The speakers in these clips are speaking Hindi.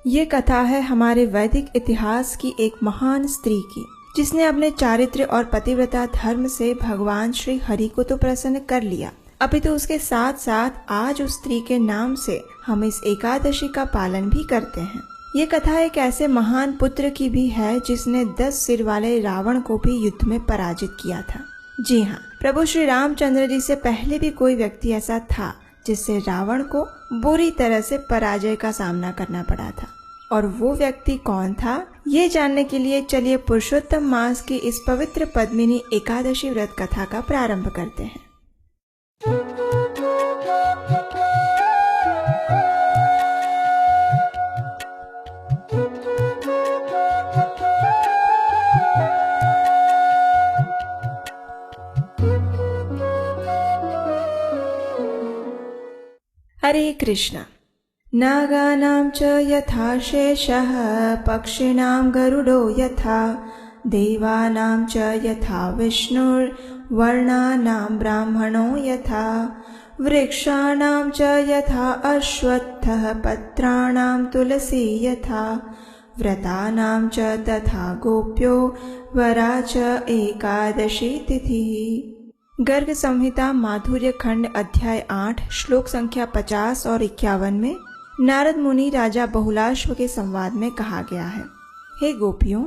ये कथा है हमारे वैदिक इतिहास की एक महान स्त्री की, जिसने अपने चारित्र्य और पतिव्रता धर्म से भगवान श्री हरि को तो प्रसन्न कर लिया, अभी तो उसके साथ साथ आज उस स्त्री के नाम से हम इस एकादशी का पालन भी करते हैं। ये कथा एक ऐसे महान पुत्र की भी है जिसने 10 सिर वाले रावण को भी युद्ध में पराजित किया था। जी हाँ, प्रभु श्री रामचंद्र जी से पहले भी कोई व्यक्ति ऐसा था जिससे रावण को बुरी तरह से पराजय का सामना करना पड़ा था। और वो व्यक्ति कौन था, ये जानने के लिए चलिए पुरुषोत्तम मास की इस पवित्र पद्मिनी एकादशी व्रत कथा का प्रारंभ करते हैं। हरे कृष्ण। नागानां च यथा शेषः पक्षिणां गरुडो यथा देवानां च यथा विष्णुर्वर्णानां ब्राह्मणो यथा वृक्षाणां च यथा अश्वत्थः पत्राणां तुलसी यथा व्रतानां च तथा गोप्यो वरा च एकादशी तिथिः। गर्ग संहिता माधुर्य खंड अध्याय 8 श्लोक संख्या 50 और 51 में नारद मुनि राजा बहुलाश्व के संवाद में कहा गया है, हे गोपियों,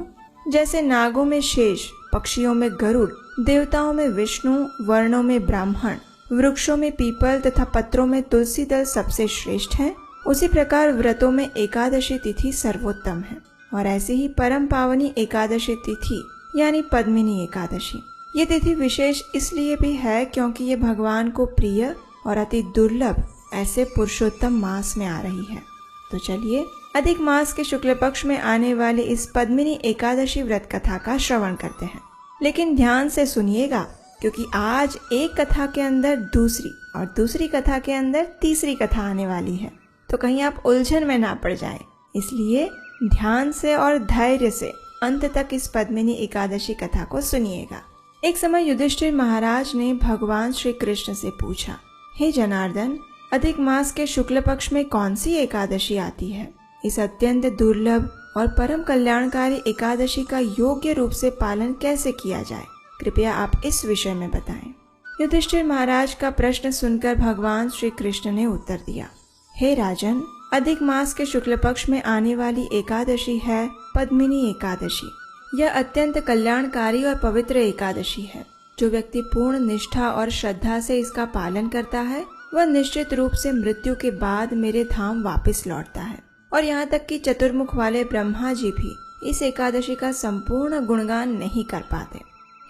जैसे नागों में शेष, पक्षियों में गरुड़, देवताओं में विष्णु, वर्णों में ब्राह्मण, वृक्षों में पीपल तथा पत्रों में तुलसी दल सबसे श्रेष्ठ हैं, उसी प्रकार व्रतों में एकादशी तिथि सर्वोत्तम है। और ऐसी ही परम पावनी एकादशी तिथि यानी पद्मिनी एकादशी, ये तिथि विशेष इसलिए भी है क्योंकि ये भगवान को प्रिय और अति दुर्लभ ऐसे पुरुषोत्तम मास में आ रही है। तो चलिए अधिक मास के शुक्ल पक्ष में आने वाली इस पद्मिनी एकादशी व्रत कथा का श्रवण करते हैं। लेकिन ध्यान से सुनिएगा, क्योंकि आज एक कथा के अंदर दूसरी और दूसरी कथा के अंदर तीसरी कथा आने वाली है, तो कहीं आप उलझन में ना पड़ जाएं। इसलिए ध्यान से और धैर्य से अंत तक इस पद्मिनी एकादशी कथा को सुनिएगा। एक समय युधिष्ठिर महाराज ने भगवान श्री कृष्ण से पूछा, हे जनार्दन, अधिक मास के शुक्ल पक्ष में कौन सी एकादशी आती है? इस अत्यंत दुर्लभ और परम कल्याणकारी एकादशी का योग्य रूप से पालन कैसे किया जाए? कृपया आप इस विषय में बताएं। युधिष्ठिर महाराज का प्रश्न सुनकर भगवान श्री कृष्ण ने उत्तर दिया, हे राजन, अधिक मास के शुक्ल पक्ष में आने वाली एकादशी है पद्मिनी एकादशी। यह अत्यंत कल्याणकारी और पवित्र एकादशी है। जो व्यक्ति पूर्ण निष्ठा और श्रद्धा से इसका पालन करता है, वह निश्चित रूप से मृत्यु के बाद मेरे धाम वापस लौटता है। और यहाँ तक कि चतुर्मुख वाले ब्रह्मा जी भी इस एकादशी का संपूर्ण गुणगान नहीं कर पाते।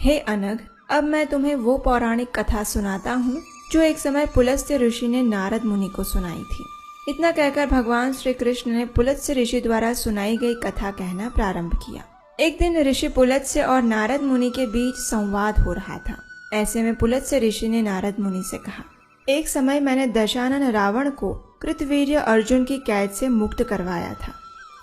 हे अनघ, अब मैं तुम्हें वो पौराणिक कथा सुनाता हूँ जो एक समय पुलस्त्य ऋषि ने नारद मुनि को सुनाई थी। इतना कहकर भगवान श्री कृष्ण ने पुलस्त्य ऋषि द्वारा सुनाई गई कथा कहना प्रारंभ किया। एक दिन ऋषि पुलत्स्य और नारद मुनि के बीच संवाद हो रहा था। ऐसे में पुलत्स्य ऋषि ने नारद मुनि से कहा, एक समय मैंने दशानन रावण को कृतवीर्य अर्जुन की कैद से मुक्त करवाया था।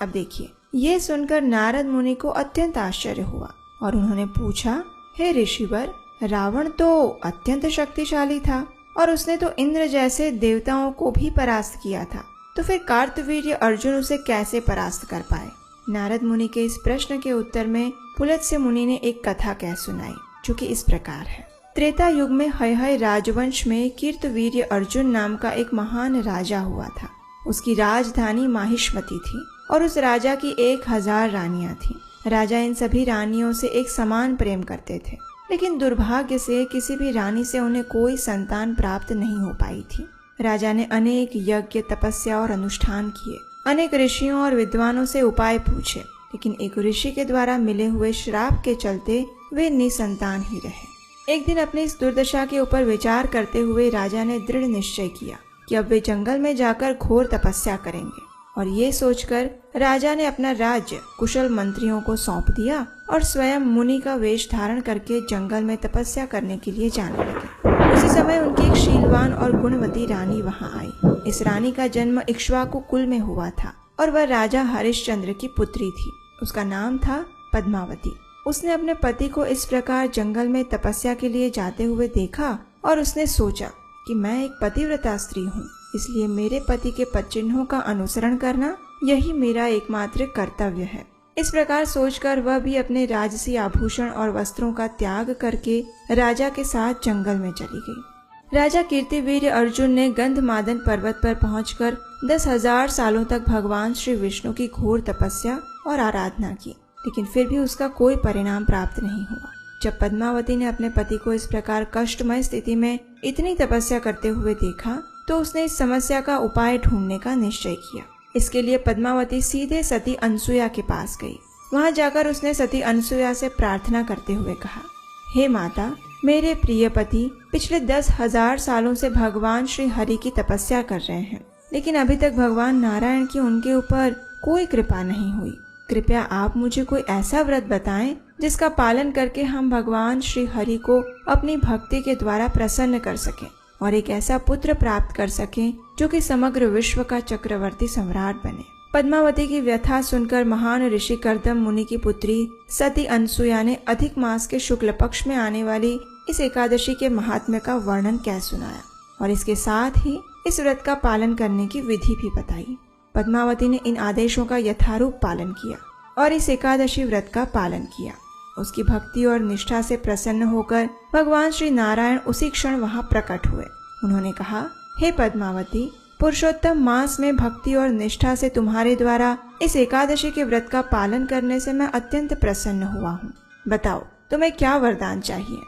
अब देखिए, ये सुनकर नारद मुनि को अत्यंत आश्चर्य हुआ और उन्होंने पूछा, हे ऋषिवर, रावण तो अत्यंत शक्तिशाली था और उसने तो इंद्र जैसे देवताओं को भी परास्त किया था, तो फिर कार्तवीर्य अर्जुन उसे कैसे परास्त कर पाए? नारद मुनि के इस प्रश्न के उत्तर में पुलत्स्य मुनि ने एक कथा कह सुनाई, जो कि इस प्रकार है। त्रेता युग में हय राजवंश में कीर्तवीर्य अर्जुन नाम का एक महान राजा हुआ था। उसकी राजधानी माहिष्मती थी और उस राजा की 1000 रानियां थीं। राजा इन सभी रानियों से एक समान प्रेम करते थे, लेकिन दुर्भाग्य से किसी भी रानी से उन्हें कोई संतान प्राप्त नहीं हो पाई थी। राजा ने अनेक यज्ञ, तपस्या और अनुष्ठान किए, अनेक ऋषियों और विद्वानों से उपाय पूछे, लेकिन एक ऋषि के द्वारा मिले हुए श्राप के चलते वे निसंतान ही रहे। एक दिन अपनी इस दुर्दशा के ऊपर विचार करते हुए राजा ने दृढ़ निश्चय किया कि अब वे जंगल में जाकर घोर तपस्या करेंगे। और ये सोचकर राजा ने अपना राज्य कुशल मंत्रियों को सौंप दिया और स्वयं मुनि का वेश धारण करके जंगल में तपस्या करने के लिए जाने लगे। उसी समय उनकी एक शीलवान और गुणवती रानी वहां आई। इस रानी का जन्म इक्ष्वाकु कुल में हुआ था और वह राजा हरिश्चंद्र की पुत्री थी। उसका नाम था पद्मावती। उसने अपने पति को इस प्रकार जंगल में तपस्या के लिए जाते हुए देखा और उसने सोचा कि मैं एक पतिव्रता स्त्री हूँ, इसलिए मेरे पति के पदचिन्हों का अनुसरण करना यही मेरा एकमात्र कर्तव्य है। इस प्रकार सोचकर वह भी अपने राजसी आभूषण और वस्त्रों का त्याग करके राजा के साथ जंगल में चली गई। राजा कीर्तिवीर्य अर्जुन ने गंधमादन पर्वत पर पहुंचकर 10,000 सालों तक भगवान श्री विष्णु की घोर तपस्या और आराधना की, लेकिन फिर भी उसका कोई परिणाम प्राप्त नहीं हुआ। जब पद्मावती ने अपने पति को इस प्रकार कष्टमय स्थिति में इतनी तपस्या करते हुए देखा तो उसने इस समस्या का उपाय ढूंढने का निश्चय किया। इसके लिए पद्मावती सीधे सती अनसुया के पास गई। वहां जाकर उसने सती अनसुया से प्रार्थना करते हुए कहा, हे माता, मेरे प्रिय पति पिछले 10,000 सालों से भगवान श्री हरि की तपस्या कर रहे हैं, लेकिन अभी तक भगवान नारायण की उनके ऊपर कोई कृपा नहीं हुई। कृपया आप मुझे कोई ऐसा व्रत बताएं जिसका पालन करके हम भगवान श्री हरि को अपनी भक्ति के द्वारा प्रसन्न कर सकें और एक ऐसा पुत्र प्राप्त कर सकें जो कि समग्र विश्व का चक्रवर्ती सम्राट बने। पद्मावती की व्यथा सुनकर महान ऋषि कर्दम मुनि की पुत्री सती अनसुया ने अधिक मास के शुक्ल पक्ष में आने वाली इस एकादशी के महात्म्य का वर्णन कह सुनाया और इसके साथ ही इस व्रत का पालन करने की विधि भी बताई। पद्मावती ने इन आदेशों का यथारूप पालन किया और इस एकादशी व्रत का पालन किया। उसकी भक्ति और निष्ठा से प्रसन्न होकर भगवान श्री नारायण उसी क्षण वहां प्रकट हुए। उन्होंने कहा, हे पद्मावती, पुरुषोत्तम मास में भक्ति और निष्ठा से तुम्हारे द्वारा इस एकादशी के व्रत का पालन करने से मैं अत्यंत प्रसन्न हुआ हूँ। बताओ तुम्हें क्या वरदान चाहिए।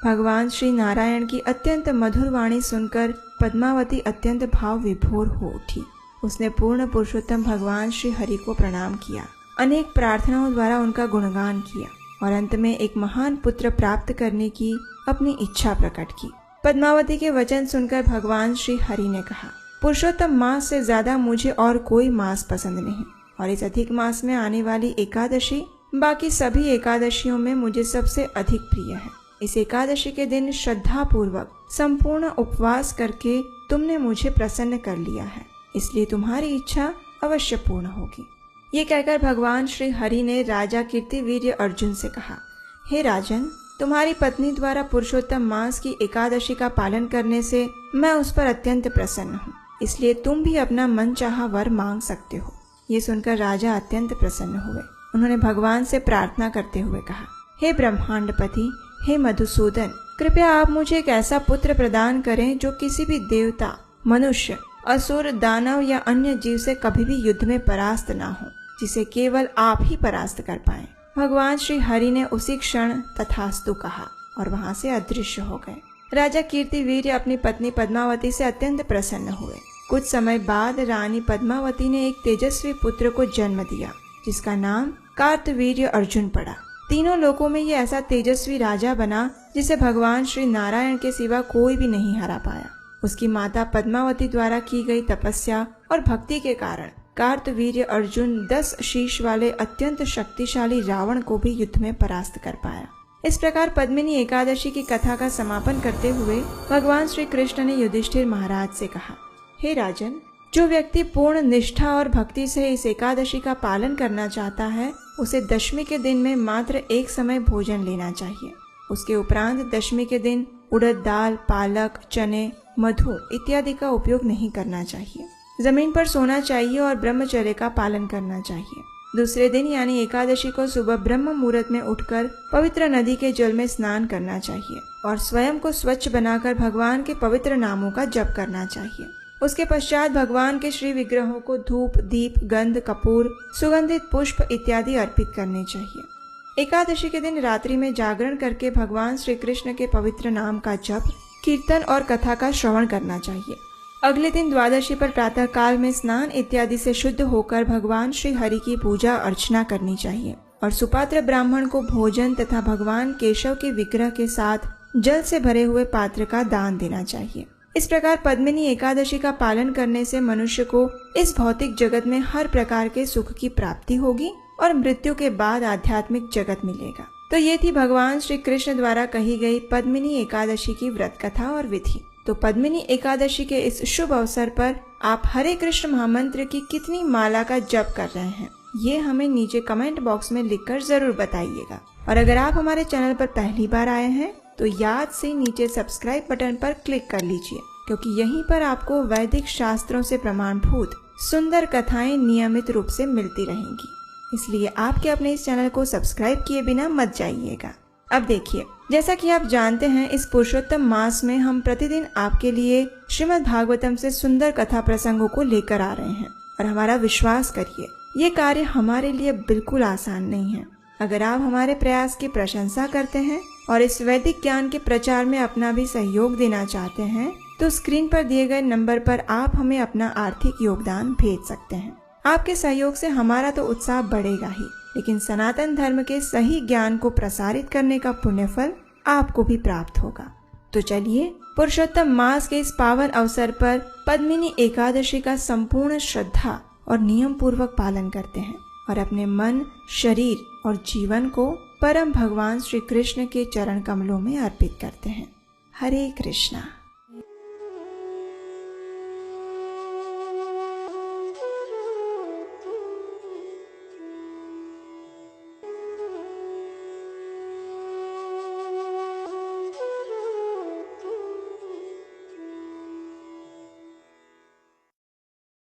भगवान श्री नारायण की अत्यंत मधुर वाणी सुनकर पद्मावती अत्यंत भाव विभोर हो उठी। उसने पूर्ण पुरुषोत्तम भगवान श्री हरि को प्रणाम किया, अनेक प्रार्थनाओं द्वारा उनका गुणगान किया और अंत में एक महान पुत्र प्राप्त करने की अपनी इच्छा प्रकट की। पद्मावती के वचन सुनकर भगवान श्री हरि ने कहा, पुरुषोत्तम मास से ज्यादा मुझे और कोई मास पसंद नहीं और इस अधिक मास में आने वाली एकादशी बाकी सभी एकादशियों में मुझे सबसे अधिक प्रिय है। इस एकादशी के दिन श्रद्धा पूर्वक संपूर्ण उपवास करके तुमने मुझे प्रसन्न कर लिया है, इसलिए तुम्हारी इच्छा अवश्य पूर्ण होगी। ये कहकर भगवान श्री हरि ने राजा कीर्तिवीर्य अर्जुन से कहा, हे राजन, तुम्हारी पत्नी द्वारा पुरुषोत्तम मास की एकादशी का पालन करने से मैं उस पर अत्यंत प्रसन्न हूँ, इसलिए तुम भी अपना मनचाहा वर मांग सकते हो। ये सुनकर राजा अत्यंत प्रसन्न हुए। उन्होंने भगवान से प्रार्थना करते हुए कहा, हे ब्रह्मांडपति, हे मधुसूदन, कृपया आप मुझे एक ऐसा पुत्र प्रदान करें जो किसी भी देवता, मनुष्य, असुर, दानव या अन्य जीव से कभी भी युद्ध में परास्त ना हो, जिसे केवल आप ही परास्त कर पाएं। भगवान श्री हरि ने उसी क्षण तथास्तु कहा और वहां से अदृश्य हो गए। राजा कीर्तिवीर्य अपनी पत्नी पद्मावती से अत्यंत प्रसन्न हुए। कुछ समय बाद रानी पद्मावती ने एक तेजस्वी पुत्र को जन्म दिया, जिसका नाम कार्तवीर्य अर्जुन पड़ा। तीनों लोकों में ये ऐसा तेजस्वी राजा बना जिसे भगवान श्री नारायण के सिवा कोई भी नहीं हरा पाया। उसकी माता पद्मावती द्वारा की गई तपस्या और भक्ति के कारण कार्तवीर्य अर्जुन 10 शीश वाले अत्यंत शक्तिशाली रावण को भी युद्ध में परास्त कर पाया। इस प्रकार पद्मिनी एकादशी की कथा का समापन करते हुए भगवान श्री कृष्ण ने युधिष्ठिर महाराज से कहा, हे राजन, जो व्यक्ति पूर्ण निष्ठा और भक्ति से इस एकादशी का पालन करना चाहता है, उसे दशमी के दिन में मात्र एक समय भोजन लेना चाहिए। उसके उपरांत दशमी के दिन उड़द दाल, पालक, चने, मधु इत्यादि का उपयोग नहीं करना चाहिए। जमीन पर सोना चाहिए और ब्रह्मचर्य का पालन करना चाहिए। दूसरे दिन यानी एकादशी को सुबह ब्रह्म मुहूर्त में उठकर पवित्र नदी के जल में स्नान करना चाहिए और स्वयं को स्वच्छ बनाकर भगवान के पवित्र नामों का जप करना चाहिए। उसके पश्चात भगवान के श्री विग्रहों को धूप, दीप, गंध, कपूर, सुगंधित पुष्प इत्यादि अर्पित करने चाहिए। एकादशी के दिन रात्रि में जागरण करके भगवान श्री कृष्ण के पवित्र नाम का जप, कीर्तन और कथा का श्रवण करना चाहिए। अगले दिन द्वादशी पर प्रातः काल में स्नान इत्यादि से शुद्ध होकर भगवान श्री हरि की पूजा अर्चना करनी चाहिए और सुपात्र ब्राह्मण को भोजन तथा भगवान केशव के विग्रह के साथ जल से भरे हुए पात्र का दान देना चाहिए। इस प्रकार पद्मिनी एकादशी का पालन करने से मनुष्य को इस भौतिक जगत में हर प्रकार के सुख की प्राप्ति होगी और मृत्यु के बाद आध्यात्मिक जगत मिलेगा। तो ये थी भगवान श्री कृष्ण द्वारा कही गई पद्मिनी एकादशी की व्रत कथा और विधि। तो पद्मिनी एकादशी के इस शुभ अवसर पर आप हरे कृष्ण महामंत्र की कितनी माला का जप कर रहे हैं, ये हमें नीचे कमेंट बॉक्स में लिखकर जरूर बताइएगा। और अगर आप हमारे चैनल पर पहली बार आए हैं तो याद से नीचे सब्सक्राइब बटन पर क्लिक कर लीजिए, क्योंकि यहीं पर आपको वैदिक शास्त्रों से प्रमाणभूत सुंदर कथाएं नियमित रूप से मिलती रहेंगी। इसलिए आपके अपने इस चैनल को सब्सक्राइब किए बिना मत जाइएगा। अब देखिए, जैसा कि आप जानते हैं, इस पुरुषोत्तम मास में हम प्रतिदिन आपके लिए श्रीमद् भागवतम से सुंदर कथा प्रसंगों को लेकर आ रहे हैं। और हमारा विश्वास करिए, ये कार्य हमारे लिए बिल्कुल आसान नहीं है। अगर आप हमारे प्रयास की प्रशंसा करते हैं और इस वैदिक ज्ञान के प्रचार में अपना भी सहयोग देना चाहते हैं, तो स्क्रीन पर दिए गए नंबर पर आप हमें अपना आर्थिक योगदान भेज सकते हैं। आपके सहयोग से हमारा तो उत्साह बढ़ेगा ही, लेकिन सनातन धर्म के सही ज्ञान को प्रसारित करने का पुण्यफल आपको भी प्राप्त होगा। तो चलिए, पुरुषोत्तम मास के इस पावन अवसर पर पद्मिनी एकादशी का संपूर्ण श्रद्धा और नियम पूर्वक पालन करते हैं और अपने मन, शरीर और जीवन को परम भगवान श्री कृष्ण के चरण कमलों में अर्पित करते हैं। हरे कृष्णा।